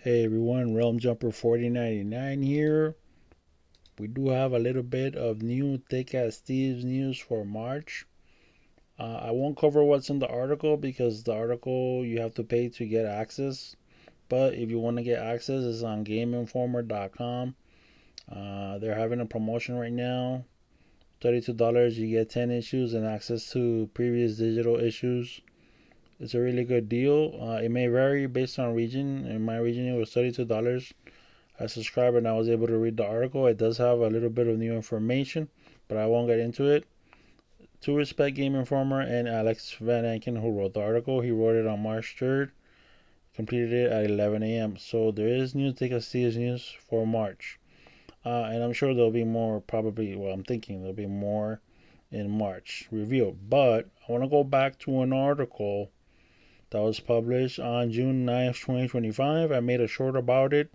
Hey everyone, Realm Jumper 4099 here. We do have a little bit of new Thick as Thieves news for March. I won't cover what's in the article because the article you have to pay to get access. But if you want to get access, it's on GameInformer.com. They're having a promotion right now. $32, you get 10 issues and access to previous digital issues. It's a really good deal. It may vary based on region. In my region, it was $32. I subscribed and I was able to read the article. It does have a little bit of new information, but I won't get into it. To respect Game Informer and Alex Van Anken, who wrote the article, he wrote it on March 3rd, completed it at 11 a.m. So there is new Take a Steel's news for March. And I'm sure there'll be more, probably, well, I'm thinking there'll be more in March revealed. But I want to go back to an article that was published on June 9th, 2025. I made a short about it.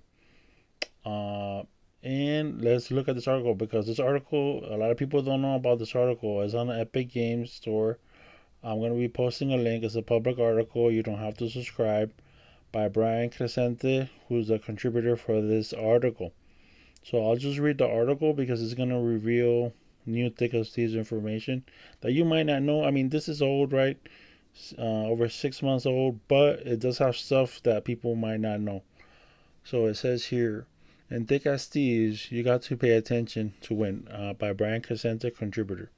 Uh, and let's look at this article because this article, a lot of people don't know about this article. It's on the Epic Games Store. I'm going to be posting a link. It's a public article. You don't have to subscribe by Brian Crescente, who's the contributor for this article. So I'll just read the article because it's going to reveal new Thick of Thieves information that you might not know. I mean, this is old, right? Over 6 months old, but it does have stuff that people might not know. So it says here, in Thick as Thieves, you got to pay attention to win by Brian Casenta, contributor.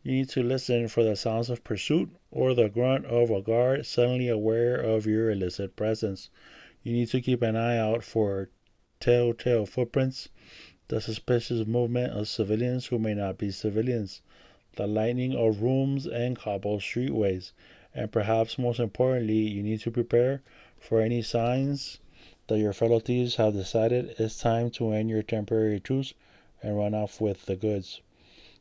You need to listen for the sounds of pursuit or the grunt of a guard suddenly aware of your illicit presence. You need to keep an eye out for telltale footprints, the suspicious movement of civilians who may not be civilians, the lighting of rooms and cobbled streetways, and perhaps most importantly, you need to prepare for any signs that your fellow thieves have decided it's time to end your temporary truce and run off with the goods.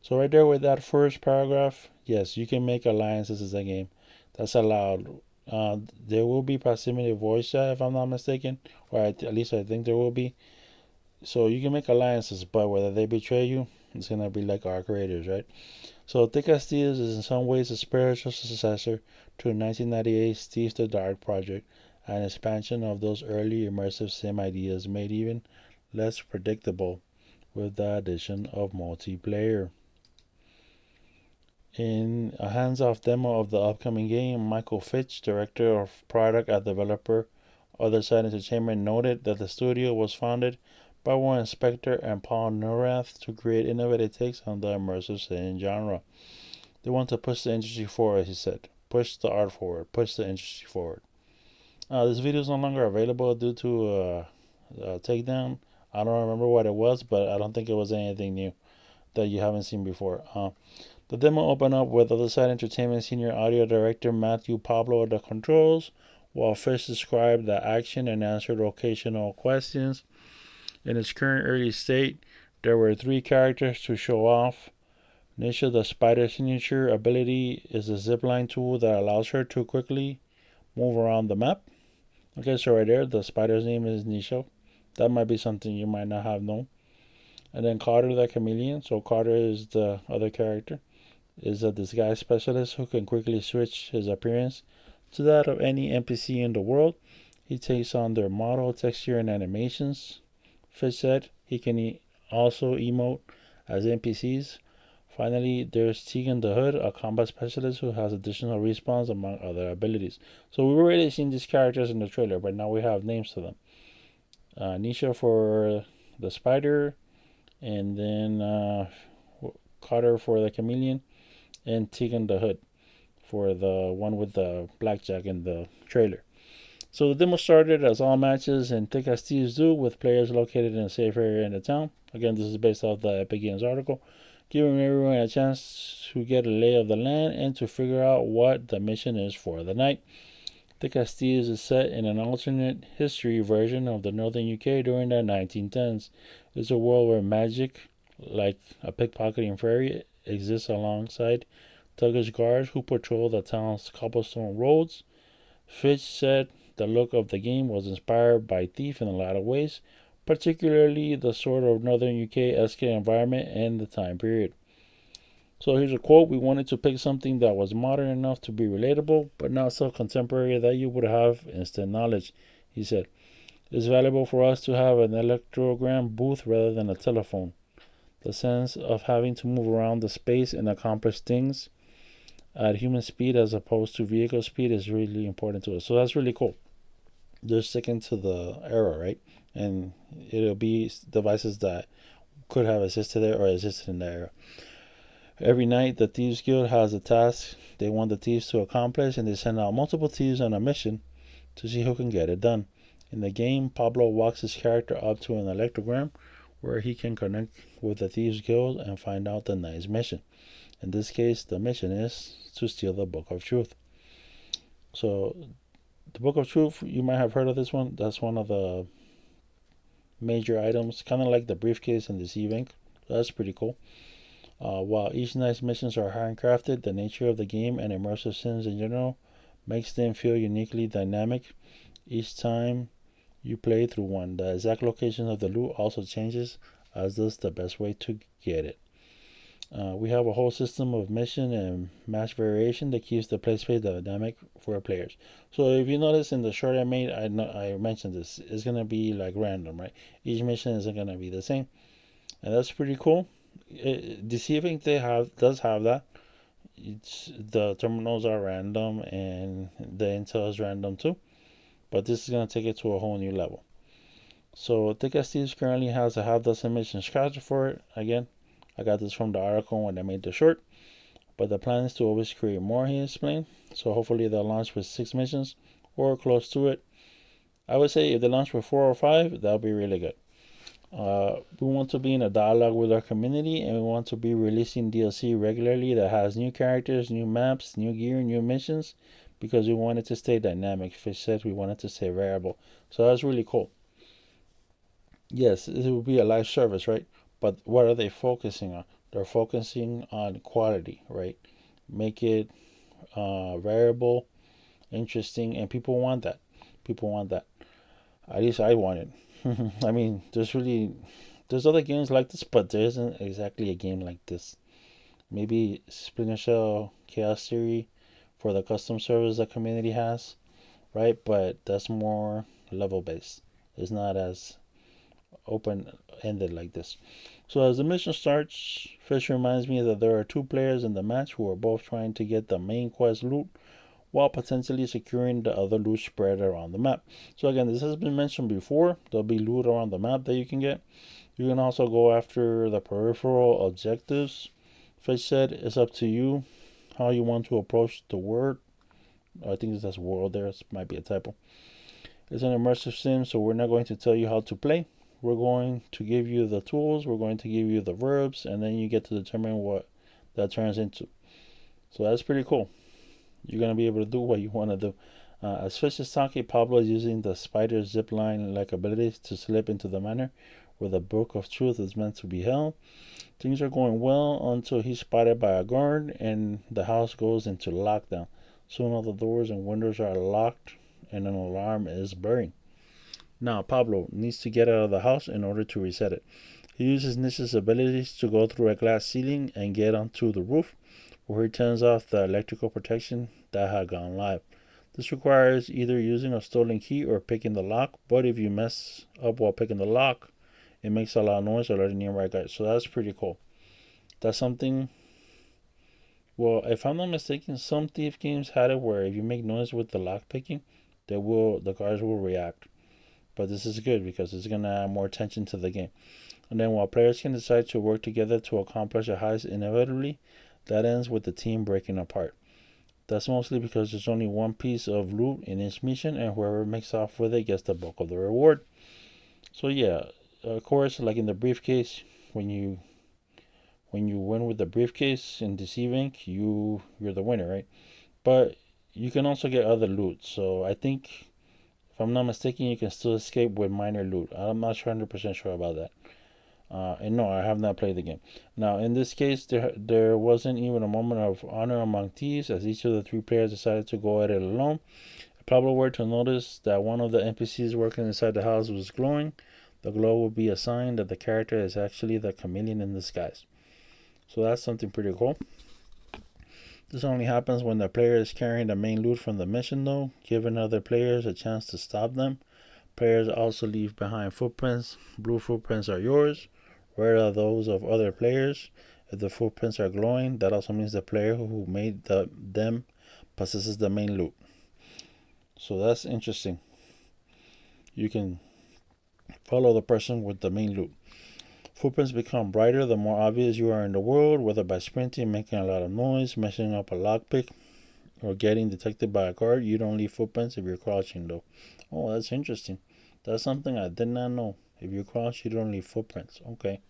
So right there with that first paragraph, yes, you can make alliances as a game. That's allowed. There will be proximity voice chat if I'm not mistaken, or at least I think there will be. So you can make alliances, but whether they betray you, it's gonna be like our creators, right? So Thick as Thieves is in some ways a spiritual successor to 1998's Thieves the Dark project, an expansion of those early immersive sim ideas made even less predictable with the addition of multiplayer. In a hands-off demo of the upcoming game, Michael Fitch, director of product at developer Other Side Entertainment, noted that the studio was founded by Warren Spector and Paul Neurath to create innovative takes on the immersive sim genre. They want to push the industry forward, he said. Push the art forward, push the industry forward. This video is no longer available due to a takedown. I don't remember what it was, but I don't think it was anything new that you haven't seen before. The demo opened up with Other Side Entertainment senior audio director Matthew Pablo at the controls, while Fish described the action and answered occasional questions. In its current early state, there were 3 characters to show off. Nisha, the spider signature ability, is a zipline tool that allows her to quickly move around the map. Okay, so right there, the spider's name is Nisha. That might be something you might not have known. And then Carter, the chameleon. So Carter is the other character. Is a disguise specialist who can quickly switch his appearance to that of any NPC in the world. He takes on their model, texture, and animations. Fish said he can also emote as NPCs. Finally, there's Tegan the Hood, a combat specialist who has additional respawns among other abilities. So we've already seen these characters in the trailer, but now we have names to them. Nisha for the spider, and then Carter for the chameleon, and Tegan the Hood for the one with the blackjack in the trailer. So the demo started as all matches in Thick as Thieves do, with players located in a safe area in the town. Again, this is based off the Epic Games article, giving everyone a chance to get a lay of the land and to figure out what the mission is for the night. Thick as Thieves is set in an alternate history version of the northern UK during the 1910s. It's a world where magic, like a pickpocketing fairy, exists alongside thuggish guards who patrol the town's cobblestone roads. Fitch said the look of the game was inspired by Thief in a lot of ways, particularly the sort of northern UK-esque environment and the time period. So here's a quote: "We wanted to pick something that was modern enough to be relatable, but not so contemporary that you would have instant knowledge," he said. It's valuable for us to have an electrogram booth rather than a telephone. The sense of having to move around the space and accomplish things at human speed as opposed to vehicle speed is really important to us. So that's really cool. They're sticking to the era, right? And it'll be devices that could have existed there or existed in that era. Every night, the Thieves Guild has a task they want the thieves to accomplish, and they send out multiple thieves on a mission to see who can get it done. In the game, Pablo walks his character up to an electrogram where he can connect with the Thieves Guild and find out the night's mission. In this case, the mission is to steal the Book of Truth. So, the Book of Truth, you might have heard of this one. That's one of the major items, kind of like the briefcase in the Sea Bank. So that's pretty cool. While each night's missions are handcrafted, the nature of the game and immersive sims in general makes them feel uniquely dynamic each time you play through one. The exact location of the loot also changes, as does the best way to get it. We have a whole system of mission and match variation that keeps the play space dynamic for players. So if you notice in the short I made, I mentioned this. It's gonna be like random, right? Each mission isn't gonna be the same, and that's pretty cool. Deceiving does have that. The terminals are random and the intel is random too, but this is gonna take it to a whole new level. So Thick as Thieves currently has a half dozen missions scratched for it. Again, I got this from the article when I made the short, but the plan is to always create more, he explained. So hopefully they'll launch with 6 missions or close to it. I would say if they launch with 4 or 5, that'll be really good. We want to be in a dialogue with our community, and we want to be releasing DLC regularly that has new characters, new maps, new gear, new missions, because we want it to stay dynamic. Fish said we want it to stay variable. So that's really cool. Yes, it will be a live service, right? But what are they focusing on? They're focusing on quality, right? Make it variable, interesting, and people want that. People want that. At least I want it. I mean, there's other games like this, but there isn't exactly a game like this. Maybe Splinter Cell Chaos Theory for the custom servers the community has, right? But that's more level based. It's not as open ended like this. So as the mission starts, Fish reminds me that there are 2 players in the match who are both trying to get the main quest loot while potentially securing the other loot spread around the map. So again, this has been mentioned before. There'll be loot around the map that you can get. You can also go after the peripheral objectives. Fish said it's up to you how you want to approach the word. I think that's world there. It might be a typo. It's an immersive sim, so we're not going to tell you how to play. We're going to give you the tools, we're going to give you the verbs, and then you get to determine what that turns into. So that's pretty cool. You're going to be able to do what you want to do. As Fish is talking, Pablo is using the spider zipline like abilities to slip into the manor where the Book of Truth is meant to be held. Things are going well until he's spotted by a guard and the house goes into lockdown. Soon all the doors and windows are locked and an alarm is blaring. Now Pablo needs to get out of the house in order to reset it. He uses Nish's abilities to go through a glass ceiling and get onto the roof, where he turns off the electrical protection that had gone live. This requires either using a stolen key or picking the lock, but if you mess up while picking the lock, it makes a loud noise alerting nearby guys. So that's pretty cool. That's something. Well, if I'm not mistaken, some thief games had it where if you make noise with the lock picking, the guards will react. But this is good because it's gonna add more tension to the game. And then while players can decide to work together to accomplish a heist inevitably, that ends with the team breaking apart. That's mostly because there's only one piece of loot in each mission, and whoever makes off with it gets the bulk of the reward. So yeah, of course, like in the briefcase, when you win with the briefcase in Deceiving, you're the winner, right? But you can also get other loot. So I think, if I'm not mistaken, you can still escape with minor loot. I'm not 100% sure about that. And no, I have not played the game. Now, in this case, there wasn't even a moment of honor among thieves, as each of the 3 players decided to go at it alone. If Pablo were to notice that one of the NPCs working inside the house was glowing, the glow would be a sign that the character is actually the chameleon in disguise. So that's something pretty cool. This only happens when the player is carrying the main loot from the mission, though, giving other players a chance to stop them. Players also leave behind footprints. Blue footprints are yours. Red are those of other players. If the footprints are glowing, that also means the player who made them possesses the main loot. So that's interesting. You can follow the person with the main loot. Footprints become brighter the more obvious you are in the world, whether by sprinting, making a lot of noise, messing up a lockpick, or getting detected by a guard. You don't leave footprints if you're crouching, though. Oh, that's interesting. That's something I did not know. If you crouch, you don't leave footprints. Okay.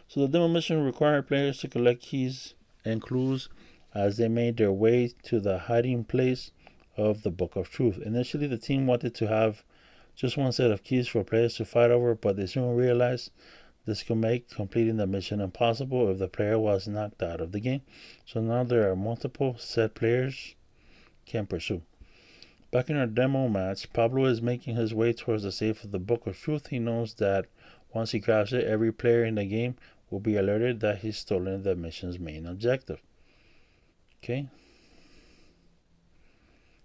So the demo mission required players to collect keys and clues as they made their way to the hiding place of the Book of Truth. Initially, the team wanted to have just one set of keys for players to fight over, but they soon realized this could make completing the mission impossible if the player was knocked out of the game. So now there are multiple set players can pursue. Back in our demo match, Pablo is making his way towards the safe of the Book of Truth. He knows that once he grabs it, every player in the game will be alerted that he's stolen the mission's main objective. Okay?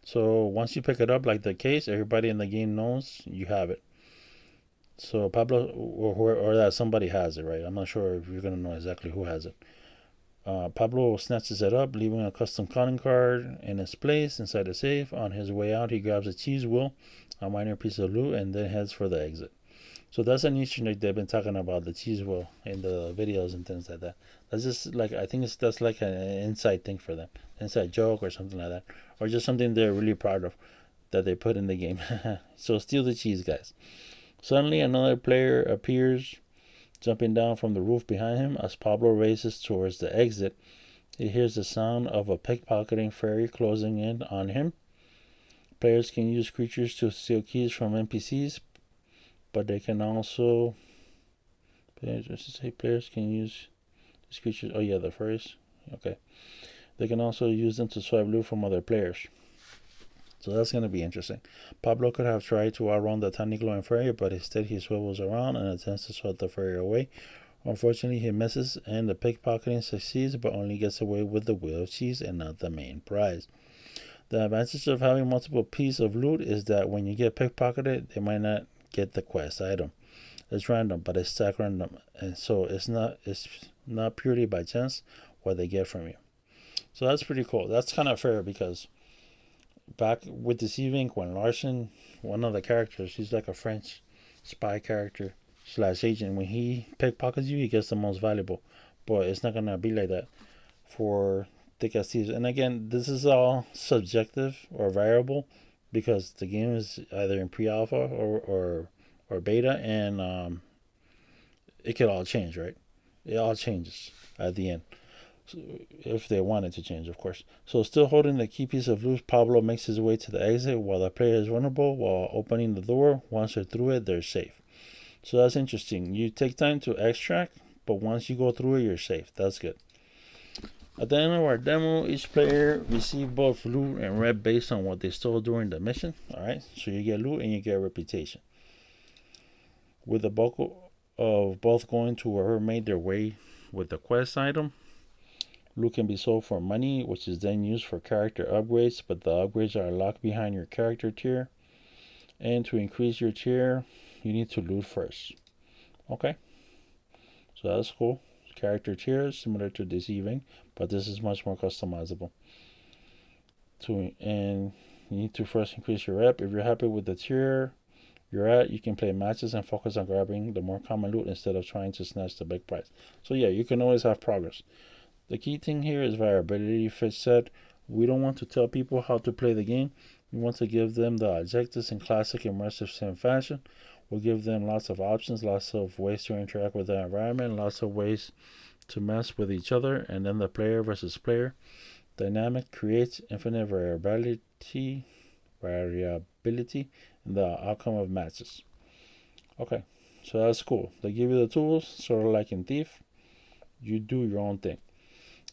So once you pick it up, like the case, everybody in the game knows you have it. So Pablo, or that somebody has it, right? I'm not sure if you're going to know exactly who has it. Pablo snatches it up, leaving a custom calling card in its place inside the safe. On his way out, he grabs a cheese wheel, a minor piece of loot, and then heads for the exit. So that's an Easter egg they've been talking about, the cheese wheel in the videos and things like that. That's just like, I think that's like an inside thing for them, inside joke or something like that, or just something they're really proud of that they put in the game. So steal the cheese, guys. Suddenly, another player appears, jumping down from the roof behind him. As Pablo races towards the exit, he hears the sound of a pickpocketing fairy closing in on him. Players can use creatures to steal keys from NPCs, but they can also players can use these creatures. Oh yeah, the fairies. Okay, they can also use them to swipe loot from other players. So that's going to be interesting. Pablo could have tried to outrun the tiny glowing fairy, but instead he swivels around and attempts to swipe the fairy away. Unfortunately, he misses, and the pickpocketing succeeds, but only gets away with the wheel of cheese and not the main prize. The advantage of having multiple pieces of loot is that when you get pickpocketed, they might not get the quest item. It's random, but it's stacked random, and so it's not purely by chance what they get from you. So that's pretty cool. That's kind of fair because back with Deceiving, when Larson, one of the characters, he's like a French spy character slash agent. When he pickpockets you, he gets the most valuable. But it's not gonna be like that for the Thieves. And again, this is all subjective or variable because the game is either in pre-alpha or beta, and it could all change, right? It all changes at the end. So if they wanted to change, of course. So, still holding the key piece of loot, Pablo makes his way to the exit while the player is vulnerable. While opening the door, once they're through it, they're safe. So that's interesting. You take time to extract, but once you go through it, you're safe. That's good. At the end of our demo, each player receives both loot and rep based on what they stole during the mission. Alright, so you get loot and you get reputation. With the bulk of both going to whoever made their way with the quest item, loot can be sold for money, which is then used for character upgrades, but the upgrades are locked behind your character tier. And to increase your tier, you need to loot first. Okay, so that's cool. Character tiers similar to Deceiving, but this is much more customizable. And you need to first increase your rep. If you're happy with the tier you're at, you can play matches and focus on grabbing the more common loot instead of trying to snatch the big prize. So yeah, you can always have progress. The key thing here is variability. Fitch said, we don't want to tell people how to play the game. We want to give them the objectives in classic immersive sim fashion. We'll give them lots of options, lots of ways to interact with the environment, lots of ways to mess with each other, and then the player versus player dynamic creates infinite variability in the outcome of matches. Okay, so that's cool. They give you the tools, sort of like in Thief. You do your own thing.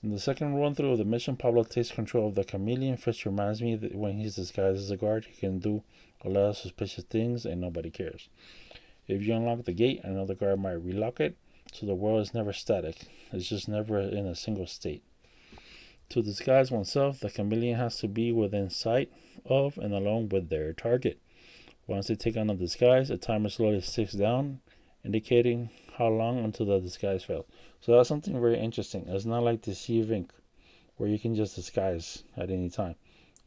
In the second run through of the mission, Pablo takes control of the chameleon. Fitch reminds me that when he's disguised as a guard, he can do a lot of suspicious things and nobody cares. If you unlock the gate, another guard might relock it, so the world is never static. It's just never in a single state. To disguise oneself, the chameleon has to be within sight of and alone with their target. Once they take on the disguise, a timer slowly ticks down, indicating how long until the disguise fails. So that's something very interesting. It's not like Deceive Inc., where you can just disguise at any time.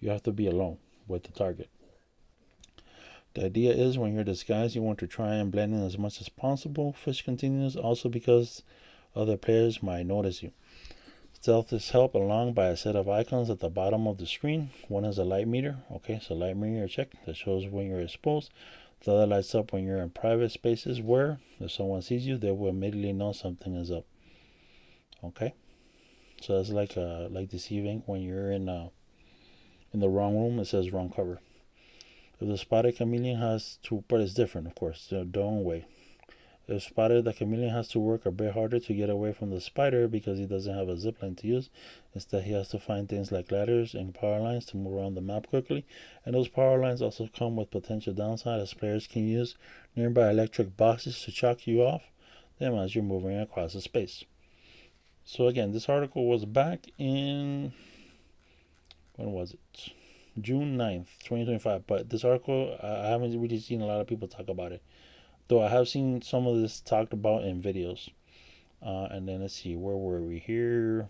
You have to be alone with the target. The idea is when you're disguised, you want to try and blend in as much as possible. Fish continues, also because other players might notice you. Stealth is helped along by a set of icons at the bottom of the screen. One is a light meter. Okay, so light meter check that shows when you're exposed. The other lights up when you're in private spaces where, if someone sees you, they will immediately know something is up. Okay, so that's like deceiving when you're in the wrong room. It says wrong cover. If the spotted chameleon has to, but it's different, of course, the own way. If spotted, the chameleon has to work a bit harder to get away from the spider because he doesn't have a zipline to use. Instead, he has to find things like ladders and power lines to move around the map quickly. And those power lines also come with potential downside, as players can use nearby electric boxes to shock you off them as you're moving across the space. So again, this article was back in, when was it? June 9th, 2025. But this article, I haven't really seen a lot of people talk about it. Though I have seen some of this talked about in videos. And then let's see, where were we here?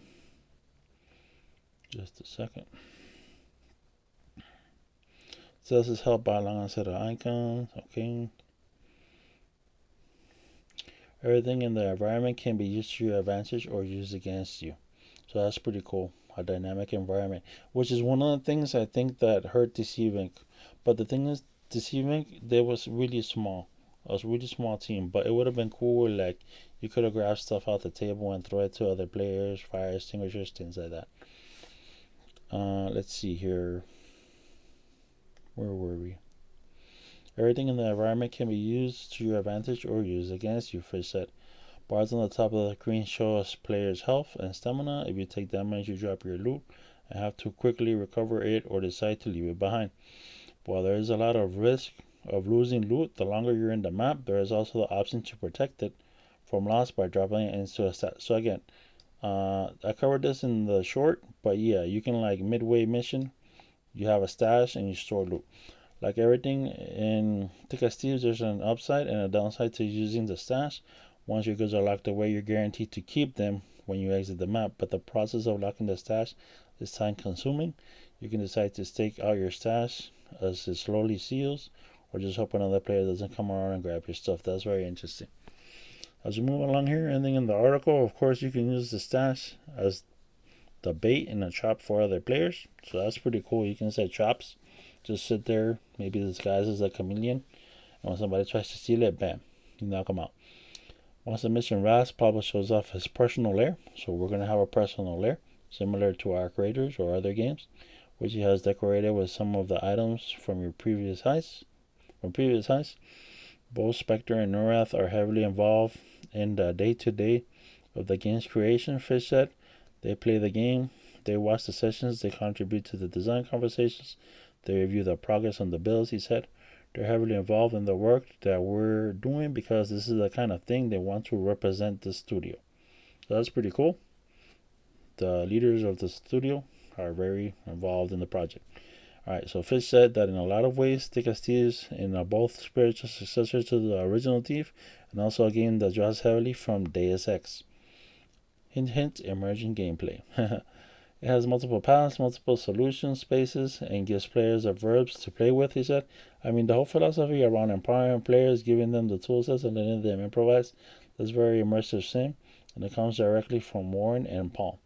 Just a second. So this is helped by a long set of icons. Okay. Everything in the environment can be used to your advantage or used against you. So that's pretty cool. A dynamic environment, which is one of the things I think that hurt Deceiving. But the thing is, Deceiving, they was really small. It was a really small team, but it would have been cool. Like you could have grabbed stuff off the table and throw it to other players, fire extinguishers, things like that. Let's see here. Where were we? Everything in the environment can be used to your advantage or used against you, Fish said. Bars on the top of the screen show us players' health and stamina. If you take damage, you drop your loot and have to quickly recover it or decide to leave it behind. While there is a lot of risk of losing loot, the longer you're in the map, there is also the option to protect it from loss by dropping it into a stat. So again, I covered this in the short, but yeah, you can like midway mission, you have a stash and you store loot. Like everything in Thieves, there's an upside and a downside to using the stash. Once your goods are locked away, you're guaranteed to keep them when you exit the map, but the process of locking the stash is time consuming. You can decide to stake out your stash as it slowly seals, or just hope another player doesn't come around and grab your stuff. That's very interesting. As we move along here, ending in the article, of course, you can use the stash as the bait and a trap for other players. So that's pretty cool. You can set traps. Just sit there, maybe disguised as a chameleon, and when somebody tries to steal it, bam, you knock them out. Once the mission wraps, Pablo shows off his personal lair. So we're going to have a personal lair, similar to our creators or other games, which he has decorated with some of the items from your previous heists. Both Spectre and Norath are heavily involved in the day-to-day of the game's creation, Fish said. They play the game, they watch the sessions, they contribute to the design conversations, they review the progress on the builds, he said. They're heavily involved in the work that we're doing because this is the kind of thing they want to represent the studio. So that's pretty cool. The leaders of the studio are very involved in the project. Alright, so Fish said that in a lot of ways, Thieves is both spiritual successor to the original Thief and also a game that draws heavily from Deus Ex. Hint, hint, emerging gameplay. It has multiple paths, multiple solution spaces, and gives players a verbs to play with, he said. I mean, the whole philosophy around empowering players, giving them the toolsets and letting them improvise, is very immersive sim, and it comes directly from Warren and Paul.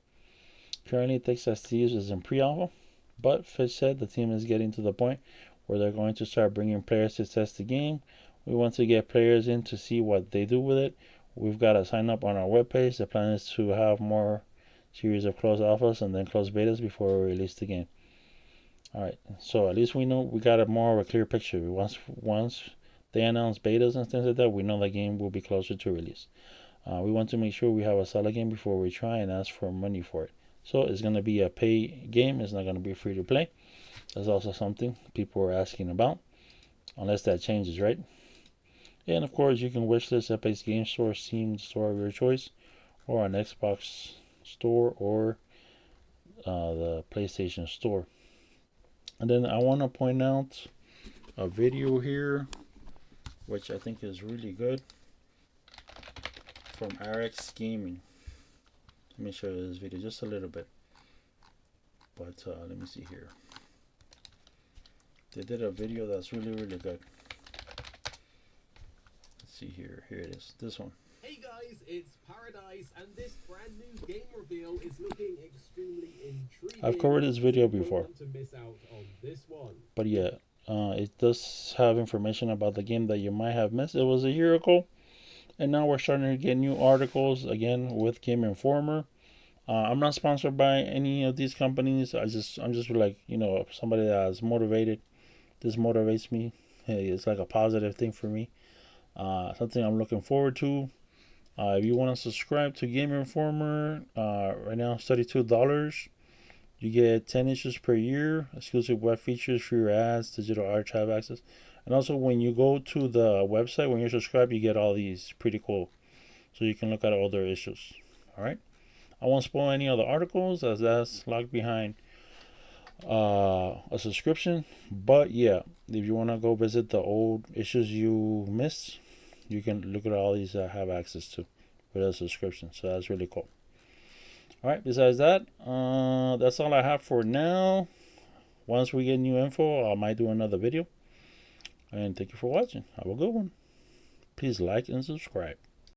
Currently, Thieves is in pre-alpha, but Fish said the team is getting to the point where they're going to start bringing players to test the game. We want to get players in to see what they do with it. We've got to sign up on our webpage. The plan is to have more series of closed alphas and then closed betas before we release the game. Alright, so at least we know we got a more of a clear picture. Once they announce betas and things like that, we know the game will be closer to release. We want to make sure we have a solid game before we try and ask for money for it. So it's going to be a pay game. It's not going to be free to play. That's also something people are asking about, unless that changes, right? And of course, you can wishlist Epic's Game Store, Steam Store of your choice, or an Xbox Store or the PlayStation Store. And then I want to point out a video here, which I think is really good, from RX Gaming. Let me show you this video just a little bit. But let me see here. They did a video that's really, really good. Let's see here. Here it is. This one. Hey guys, it's Paradise, and this brand new game reveal is looking extremely intriguing. I've covered this video before. Don't want to miss out on this one. But yeah, it does have information about the game that you might have missed. It was a year ago, and now we're starting to get new articles again with Game Informer. I'm not sponsored by any of these companies. I'm just like, somebody that's motivated. This motivates me. Hey, it's like a positive thing for me. Something I'm looking forward to. If you want to subscribe to Game Informer, right now it's $32. You get 10 issues per year, exclusive web features, free ads, digital archive access. And also, when you go to the website, when you're subscribed, you get all these pretty cool. So you can look at all their issues. All right. I won't spoil any other articles as that's locked behind a subscription. But yeah, if you want to go visit the old issues you missed, you can look at all these I have access to with a subscription. So that's really cool. All right. Besides that, that's all I have for now. Once we get new info, I might do another video. And thank you for watching. Have a good one. Please like and subscribe.